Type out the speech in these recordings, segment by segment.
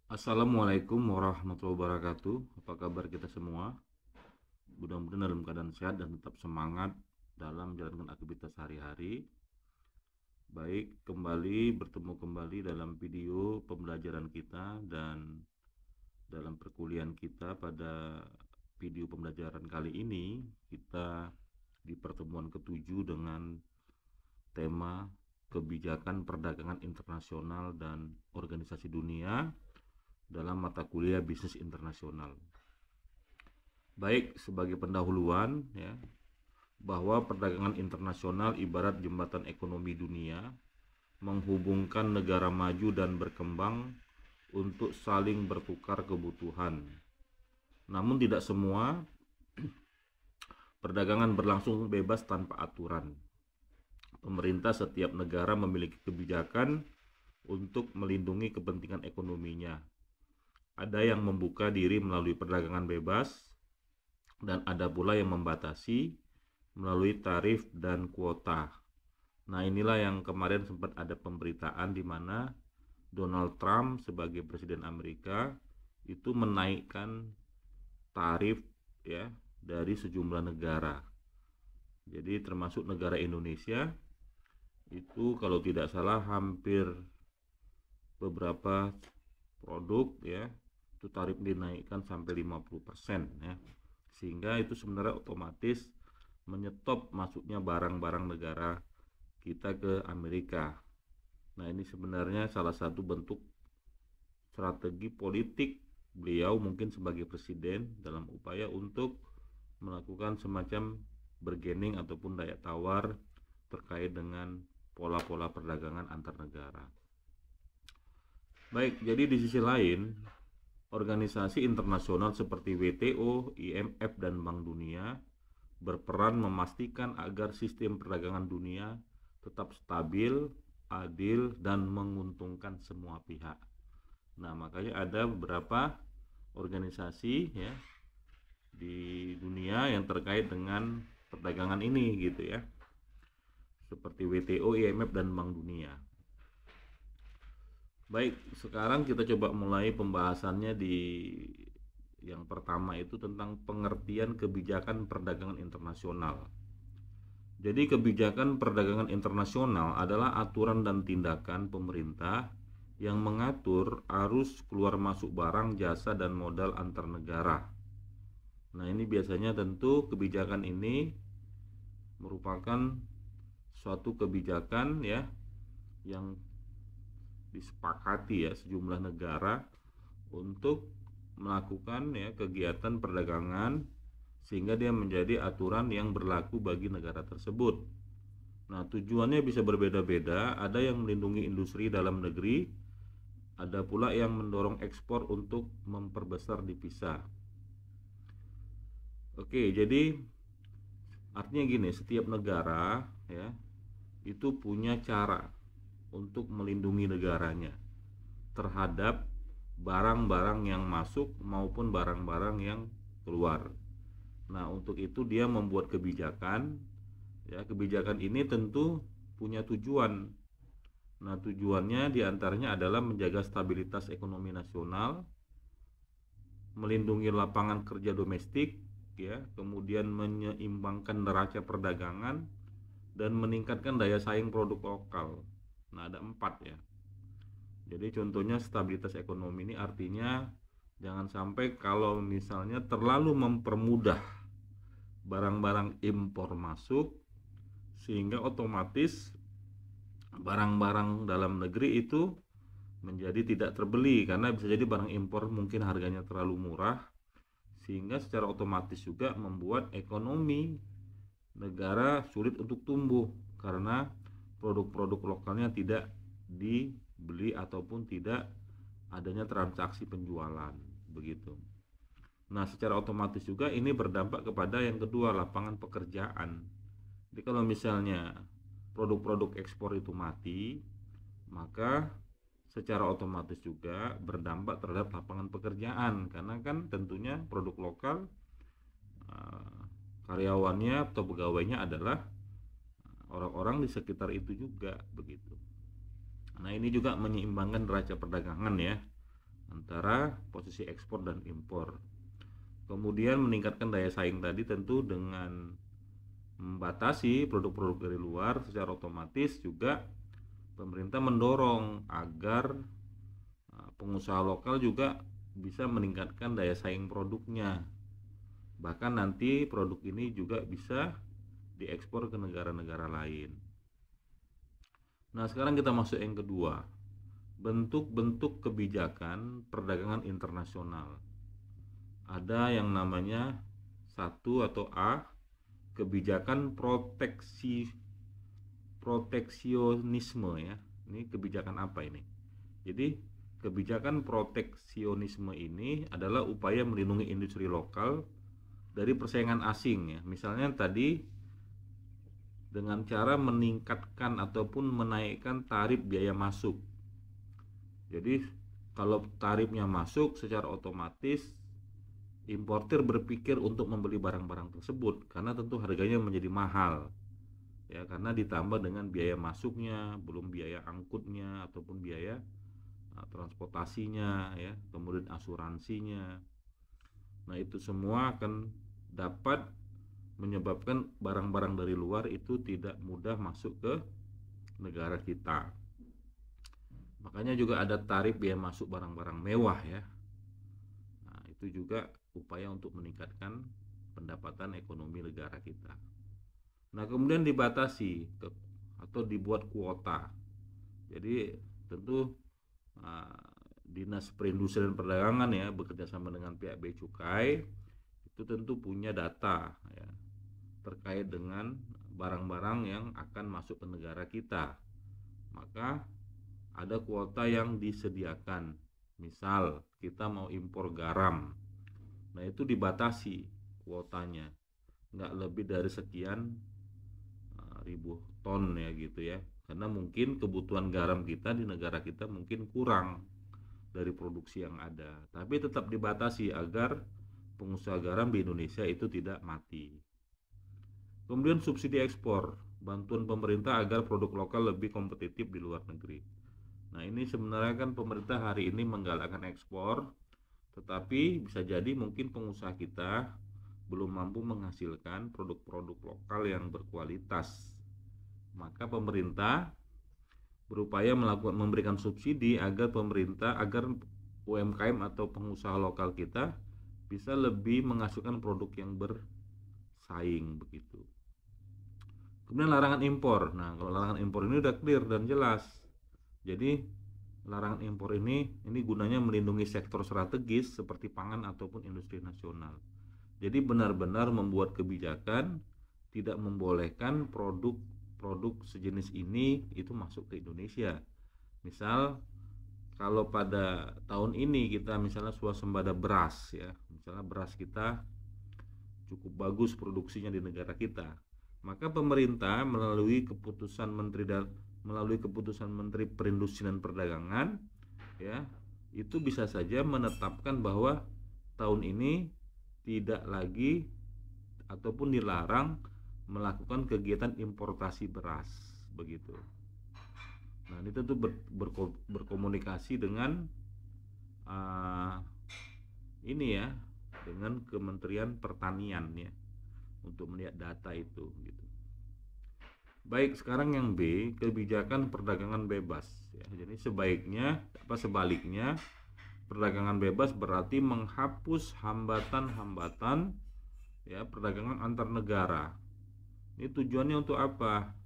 Assalamualaikum warahmatullahi wabarakatuh. Apa kabar kita semua? Mudah-mudahan dalam keadaan sehat dan tetap semangat dalam menjalankan aktivitas sehari-hari. Baik, bertemu kembali dalam video pembelajaran kita dan dalam perkuliahan kita pada video pembelajaran kali ini kita di pertemuan ketujuh dengan tema kebijakan perdagangan internasional dan organisasi dunia dalam mata kuliah bisnis internasional. Baik, sebagai pendahuluan ya, bahwa perdagangan internasional ibarat jembatan ekonomi dunia menghubungkan negara maju dan berkembang untuk saling bertukar kebutuhan. Namun tidak semua perdagangan berlangsung bebas tanpa aturan. Pemerintah setiap negara memiliki kebijakan untuk melindungi kepentingan ekonominya. Ada yang membuka diri melalui perdagangan bebas, dan ada pula yang membatasi melalui tarif dan kuota. Nah, inilah yang kemarin sempat ada pemberitaan di mana Donald Trump sebagai presiden Amerika itu menaikkan tarif ya dari sejumlah negara. Jadi termasuk negara Indonesia itu kalau tidak salah hampir beberapa produk ya itu tarif dinaikkan sampai 50% ya. Sehingga itu sebenarnya otomatis menyetop masuknya barang-barang negara kita ke Amerika. Nah, ini sebenarnya salah satu bentuk strategi politik beliau mungkin sebagai presiden dalam upaya untuk melakukan semacam bargaining ataupun daya tawar terkait dengan pola-pola perdagangan antar negara. Baik, jadi di sisi lain, organisasi internasional seperti WTO, IMF, dan Bank Dunia berperan memastikan agar sistem perdagangan dunia tetap stabil, adil, dan menguntungkan semua pihak. Nah, makanya ada beberapa organisasi ya di dunia yang terkait dengan perdagangan ini gitu ya. Seperti WTO, IMF, dan Bank Dunia. Baik, sekarang kita coba mulai pembahasannya di yang pertama itu tentang pengertian kebijakan perdagangan internasional. Jadi kebijakan perdagangan internasional adalah aturan dan tindakan pemerintah yang mengatur arus keluar masuk barang, jasa, dan modal antar negara. Nah, ini biasanya tentu kebijakan ini merupakan suatu kebijakan ya yang disepakati ya sejumlah negara untuk melakukan ya kegiatan perdagangan sehingga dia menjadi aturan yang berlaku bagi negara tersebut. Nah, tujuannya bisa berbeda-beda, ada yang melindungi industri dalam negeri, ada pula yang mendorong ekspor untuk memperbesar devisa. Oke, jadi artinya gini, setiap negara ya itu punya cara untuk melindungi negaranya terhadap barang-barang yang masuk maupun barang-barang yang keluar. Nah, untuk itu dia membuat kebijakan. Ya, kebijakan ini tentu punya tujuan. Nah, tujuannya diantaranya adalah menjaga stabilitas ekonomi nasional, melindungi lapangan kerja domestik, ya, kemudian menyeimbangkan neraca perdagangan dan meningkatkan daya saing produk lokal. Nah, ada 4 ya. Jadi contohnya stabilitas ekonomi ini artinya jangan sampai kalau misalnya terlalu mempermudah barang-barang impor masuk sehingga otomatis barang-barang dalam negeri itu menjadi tidak terbeli karena bisa jadi barang impor mungkin harganya terlalu murah sehingga secara otomatis juga membuat ekonomi negara sulit untuk tumbuh karena produk-produk lokalnya tidak dibeli ataupun tidak adanya transaksi penjualan begitu. Nah, secara otomatis juga ini berdampak kepada yang kedua, lapangan pekerjaan. Jadi kalau misalnya produk-produk ekspor itu mati, maka secara otomatis juga berdampak terhadap lapangan pekerjaan karena kan tentunya produk lokal karyawannya atau pegawainya adalah orang-orang di sekitar itu juga begitu. Nah, ini juga menyeimbangkan neraca perdagangan ya antara posisi ekspor dan impor. Kemudian meningkatkan daya saing tadi tentu dengan membatasi produk-produk dari luar. Secara otomatis juga pemerintah mendorong agar pengusaha lokal juga bisa meningkatkan daya saing produknya. Bahkan nanti produk ini juga bisa diekspor ke negara-negara lain. Nah, sekarang kita masuk yang kedua, bentuk-bentuk kebijakan perdagangan internasional. Ada yang namanya 1 atau A, kebijakan proteksionisme ya. Ini kebijakan apa ini? Jadi kebijakan proteksionisme ini adalah upaya melindungi industri lokal dari persaingan asing ya. Misalnya tadi dengan cara meningkatkan ataupun menaikkan tarif biaya masuk. Jadi kalau tarifnya masuk, secara otomatis importir berpikir untuk membeli barang-barang tersebut karena tentu harganya menjadi mahal. Ya, karena ditambah dengan biaya masuknya, belum biaya angkutnya ataupun biaya transportasinya ya, kemudian asuransinya. Nah, itu semua akan dapat menyebabkan barang-barang dari luar itu tidak mudah masuk ke negara kita. Makanya juga ada tarif biaya masuk barang-barang mewah ya. Nah, itu juga upaya untuk meningkatkan pendapatan ekonomi negara kita. Nah, kemudian dibatasi atau dibuat kuota. Jadi tentu Dinas Perindustrian dan Perdagangan ya bekerja sama dengan pihak Bea Cukai itu tentu punya data ya terkait dengan barang-barang yang akan masuk ke negara kita. Maka ada kuota yang disediakan. Misal kita mau impor garam, nah itu dibatasi kuotanya, nggak lebih dari sekian ribu ton ya gitu ya, karena mungkin kebutuhan garam kita di negara kita mungkin kurang dari produksi yang ada, tapi tetap dibatasi agar pengusaha garam di Indonesia itu tidak mati. Kemudian subsidi ekspor, bantuan pemerintah agar produk lokal lebih kompetitif di luar negeri. Nah, ini sebenarnya kan pemerintah hari ini menggalakkan ekspor, tetapi bisa jadi mungkin pengusaha kita belum mampu menghasilkan produk-produk lokal yang berkualitas. Maka pemerintah berupaya memberikan subsidi agar UMKM atau pengusaha lokal kita bisa lebih menghasilkan produk yang bersaing begitu. Kemudian larangan impor. Nah, kalau larangan impor ini udah clear dan jelas. Jadi larangan impor ini gunanya melindungi sektor strategis seperti pangan ataupun industri nasional. Jadi benar-benar membuat kebijakan tidak membolehkan produk sejenis ini itu masuk ke Indonesia. Misal kalau pada tahun ini kita misalnya swasembada beras ya, misalnya beras kita cukup bagus produksinya di negara kita, maka pemerintah melalui keputusan Menteri Perindustrian dan Perdagangan ya, itu bisa saja menetapkan bahwa tahun ini tidak lagi ataupun dilarang melakukan kegiatan importasi beras begitu. Nah, ini tentu berkomunikasi dengan ini ya, dengan Kementerian Pertanian ya, untuk melihat data itu gitu. Baik, sekarang yang B, kebijakan perdagangan bebas ya. Jadi sebaliknya perdagangan bebas berarti menghapus hambatan-hambatan ya perdagangan antar negara. Ini tujuannya untuk apa?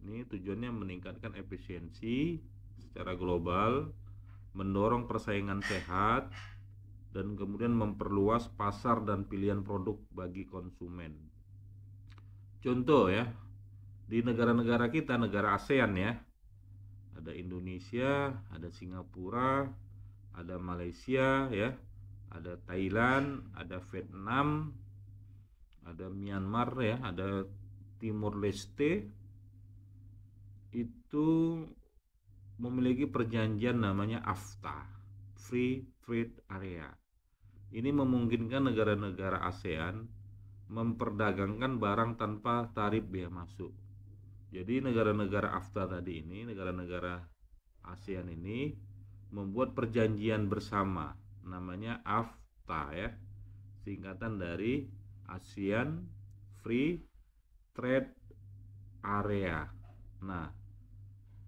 Ini tujuannya meningkatkan efisiensi secara global, mendorong persaingan sehat, dan kemudian memperluas pasar dan pilihan produk bagi konsumen. Contoh ya, di negara-negara kita, negara ASEAN ya, ada Indonesia, ada Singapura, ada Malaysia ya, ada Thailand, ada Vietnam, ada Myanmar ya, ada Timur Leste, itu memiliki perjanjian namanya AFTA, Free Trade Area. Ini memungkinkan negara-negara ASEAN memperdagangkan barang tanpa tarif bea masuk. Jadi negara-negara AFTA tadi ini, negara-negara ASEAN ini membuat perjanjian bersama namanya AFTA ya, singkatan dari ASEAN Free Trade Area. Nah,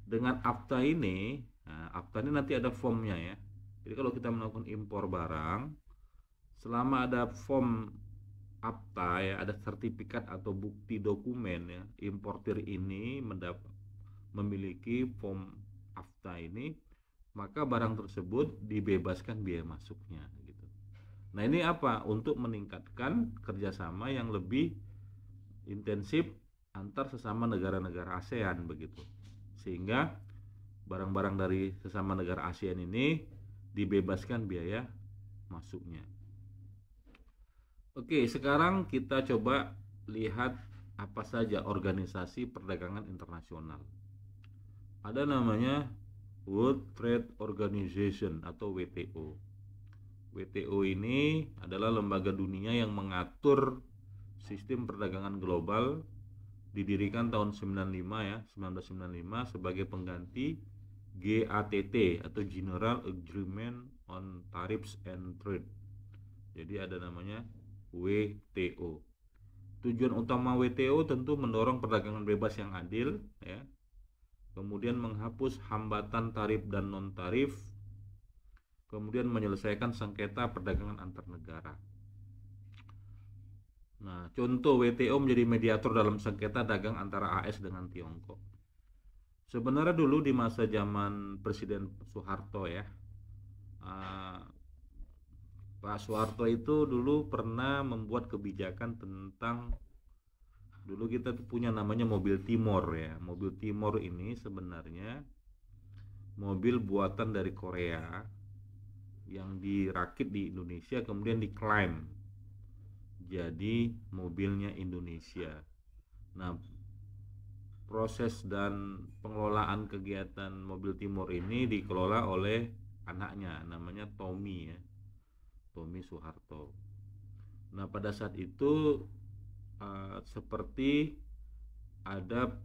dengan AFTA ini, AFTA ini nanti ada formnya ya. Jadi kalau kita melakukan impor barang, selama ada form AFTA ya, ada sertifikat atau bukti dokumen ya, importir ini memiliki form AFTA ini, maka barang tersebut dibebaskan biaya masuknya gitu. Nah ini apa? Untuk meningkatkan kerjasama yang lebih intensif antar sesama negara-negara ASEAN begitu, sehingga barang-barang dari sesama negara ASEAN ini dibebaskan biaya masuknya. Oke, sekarang kita coba lihat apa saja organisasi perdagangan internasional. Ada namanya World Trade Organization atau WTO. WTO ini adalah lembaga dunia yang mengatur sistem perdagangan global, didirikan tahun 95 ya, 1995 sebagai pengganti GATT atau General Agreement on Tariffs and Trade. Jadi ada namanya WTO. Tujuan utama WTO tentu mendorong perdagangan bebas yang adil ya. Kemudian menghapus hambatan tarif dan non tarif. Kemudian menyelesaikan sengketa perdagangan antar negara. Nah, contoh WTO menjadi mediator dalam sengketa dagang antara AS dengan Tiongkok. Sebenarnya dulu di masa zaman Presiden Soeharto ya, Pak Soeharto itu dulu pernah membuat kebijakan tentang, dulu kita tuh punya namanya mobil Timor ya. Mobil Timor ini sebenarnya mobil buatan dari Korea yang dirakit di Indonesia kemudian diklaim jadi mobilnya Indonesia. Nah, proses dan pengelolaan kegiatan mobil Timor ini dikelola oleh anaknya namanya Tommy ya. Tommy Soeharto. Nah pada saat itu seperti ada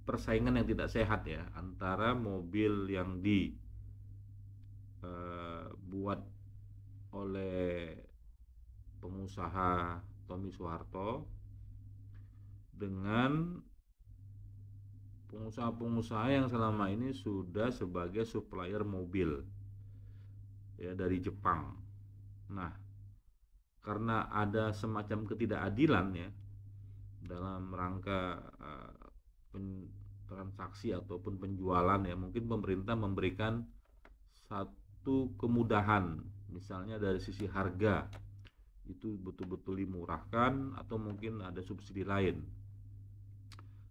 persaingan yang tidak sehat ya antara mobil yang dibuat oleh pengusaha Tommy Soeharto dengan pengusaha-pengusaha yang selama ini sudah sebagai supplier mobil ya dari Jepang. Nah, karena ada semacam ketidakadilan ya dalam rangka transaksi ataupun penjualan ya, mungkin pemerintah memberikan satu kemudahan, misalnya dari sisi harga itu betul-betul dimurahkan atau mungkin ada subsidi lain.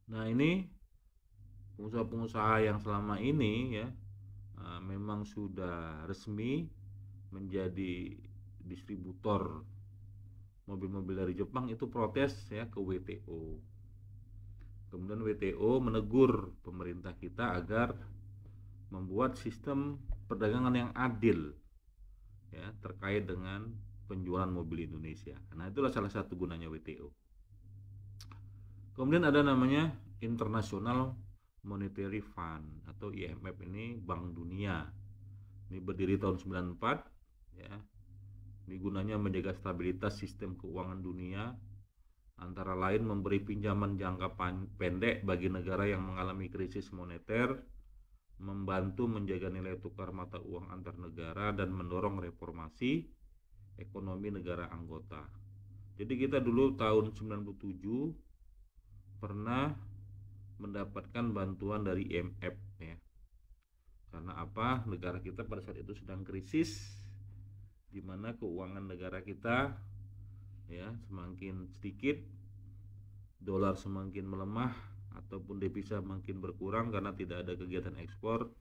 Nah, ini pengusaha-pengusaha yang selama ini ya memang sudah resmi menjadi distributor mobil-mobil dari Jepang itu protes ya ke WTO. Kemudian WTO menegur pemerintah kita agar membuat sistem perdagangan yang adil ya terkait dengan penjualan mobil Indonesia. Nah, itulah salah satu gunanya WTO. Kemudian ada namanya International Monetary Fund atau IMF, ini Bank Dunia. Ini berdiri tahun 94 ya. Ini gunanya menjaga stabilitas sistem keuangan dunia, antara lain memberi pinjaman jangka pendek bagi negara yang mengalami krisis moneter, membantu menjaga nilai tukar mata uang antar negara, dan mendorong reformasi ekonomi negara anggota. Jadi kita dulu tahun 97 pernah mendapatkan bantuan dari IMF ya. Karena apa? Negara kita pada saat itu sedang krisis, di mana keuangan negara kita ya semakin sedikit, dolar semakin melemah ataupun devisa makin berkurang karena tidak ada kegiatan ekspor,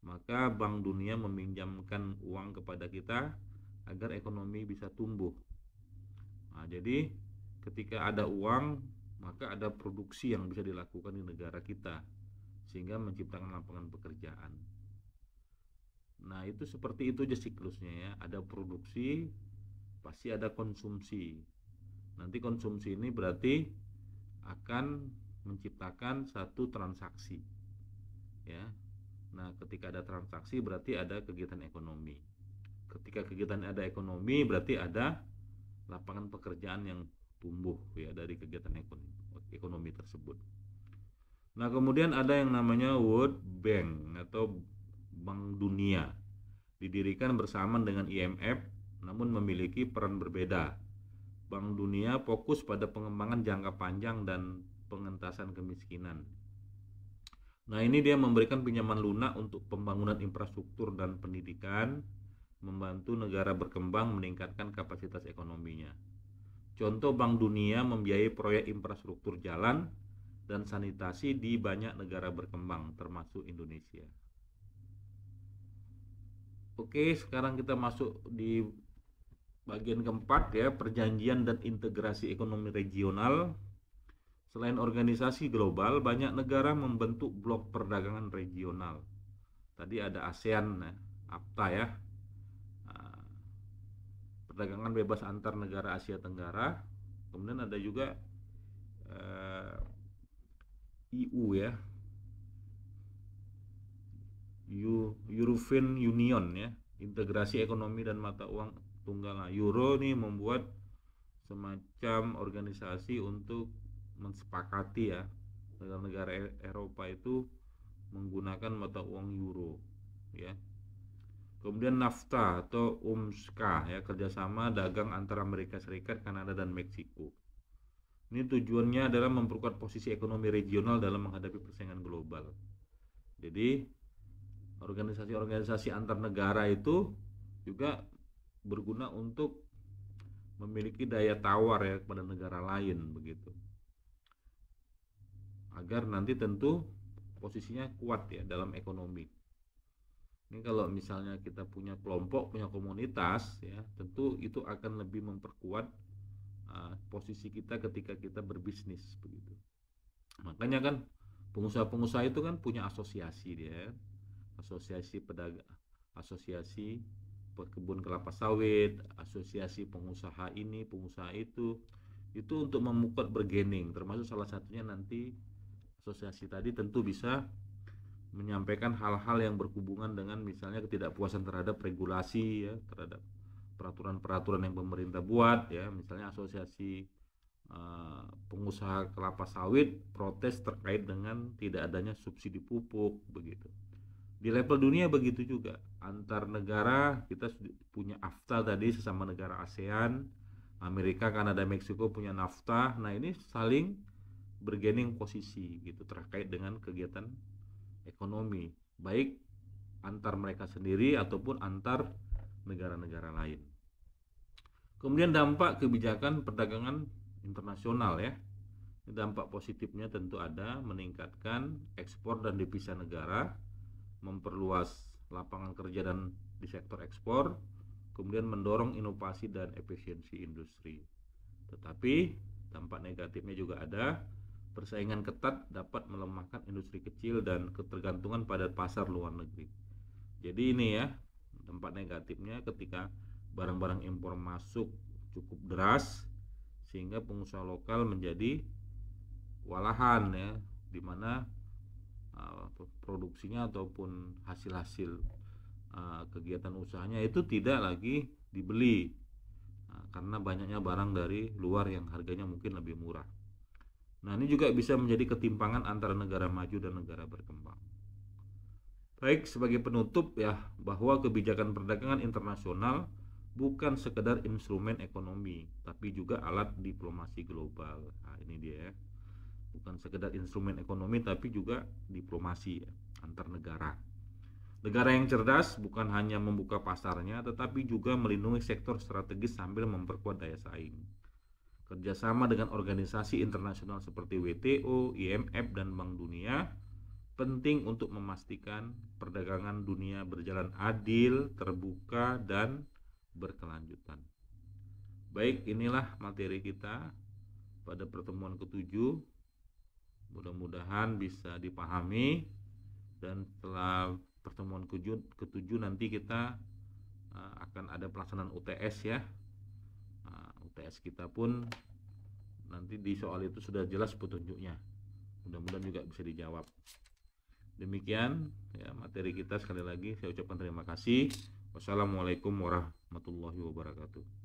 maka Bank Dunia meminjamkan uang kepada kita agar ekonomi bisa tumbuh. Nah, jadi ketika ada uang, maka ada produksi yang bisa dilakukan di negara kita sehingga menciptakan lapangan pekerjaan. Nah, itu seperti itu aja siklusnya ya. Ada produksi, pasti ada konsumsi. Nanti konsumsi ini berarti akan menciptakan satu transaksi. Ya. Nah, ketika ada transaksi berarti ada kegiatan ekonomi. ketika kegiatan ada ekonomi, berarti ada lapangan pekerjaan yang tumbuh ya dari kegiatan ekonomi tersebut. Nah, kemudian ada yang namanya World Bank atau Bank Dunia. Didirikan bersamaan dengan IMF namun memiliki peran berbeda. Bank Dunia fokus pada pengembangan jangka panjang dan pengentasan kemiskinan. Nah, ini dia memberikan pinjaman lunak untuk pembangunan infrastruktur dan pendidikan, membantu negara berkembang meningkatkan kapasitas ekonominya. Contoh, Bank Dunia membiayai proyek infrastruktur jalan dan sanitasi di banyak negara berkembang, termasuk Indonesia. Oke, sekarang kita masuk di bagian keempat ya, perjanjian dan integrasi ekonomi regional. Selain organisasi global, banyak negara membentuk blok perdagangan regional. Tadi ada ASEAN, AFTA ya, perdagangan bebas antar negara Asia Tenggara. Kemudian ada juga EU ya, European Union ya, integrasi ekonomi dan mata uang tunggal. Nah, Euro nih membuat semacam organisasi untuk mensepakati ya negara-negara Eropa itu menggunakan mata uang euro ya. Kemudian NAFTA atau UMSCA ya, kerjasama dagang antara Amerika Serikat, Kanada dan Meksiko. Ini tujuannya adalah memperkuat posisi ekonomi regional dalam menghadapi persaingan global. Jadi organisasi-organisasi antar negara itu juga berguna untuk memiliki daya tawar ya kepada negara lain begitu, agar nanti tentu posisinya kuat ya dalam ekonomi. Ini kalau misalnya kita punya kelompok, punya komunitas ya, tentu itu akan lebih memperkuat posisi kita ketika kita berbisnis begitu. Makanya kan pengusaha-pengusaha itu kan punya asosiasi dia, asosiasi pedagang, asosiasi pekebun kelapa sawit, asosiasi pengusaha ini, pengusaha itu untuk memupuk bargaining, termasuk salah satunya nanti asosiasi tadi tentu bisa menyampaikan hal-hal yang berhubungan dengan misalnya ketidakpuasan terhadap regulasi ya, terhadap peraturan-peraturan yang pemerintah buat ya, misalnya asosiasi pengusaha kelapa sawit protes terkait dengan tidak adanya subsidi pupuk begitu. Di level dunia begitu juga, antar negara kita punya AFTA tadi, sesama negara ASEAN, Amerika, Kanada, Meksiko punya NAFTA. Nah, ini saling bergaining posisi gitu terkait dengan kegiatan ekonomi, baik antar mereka sendiri ataupun antar negara-negara lain. Kemudian dampak kebijakan perdagangan internasional ya. Dampak positifnya tentu ada, meningkatkan ekspor dan devisa negara, memperluas lapangan kerja dan di sektor ekspor, kemudian mendorong inovasi dan efisiensi industri. Tetapi dampak negatifnya juga ada, persaingan ketat dapat melemahkan industri kecil dan ketergantungan pada pasar luar negeri. Jadi ini ya, dampak negatifnya ketika barang-barang impor masuk cukup deras sehingga pengusaha lokal menjadi kewalahan ya, di mana produksinya ataupun hasil-hasil kegiatan usahanya itu tidak lagi dibeli karena banyaknya barang dari luar yang harganya mungkin lebih murah. Nah, ini juga bisa menjadi ketimpangan antara negara maju dan negara berkembang. Baik, sebagai penutup ya, bahwa kebijakan perdagangan internasional bukan sekedar instrumen ekonomi, tapi juga alat diplomasi global. Nah, ini dia ya. Bukan sekedar instrumen ekonomi tapi juga diplomasi ya, antar negara. Negara yang cerdas bukan hanya membuka pasarnya tetapi juga melindungi sektor strategis sambil memperkuat daya saing. Kerjasama dengan organisasi internasional seperti WTO, IMF, dan Bank Dunia penting untuk memastikan perdagangan dunia berjalan adil, terbuka, dan berkelanjutan. Baik, inilah materi kita pada pertemuan ke-7. Mudah-mudahan bisa dipahami, dan setelah pertemuan ke-7 nanti kita akan ada pelaksanaan UTS ya. UTS kita pun nanti di soal itu sudah jelas petunjuknya. Mudah-mudahan juga bisa dijawab. Demikian ya materi kita, sekali lagi saya ucapkan terima kasih. Wassalamualaikum warahmatullahi wabarakatuh.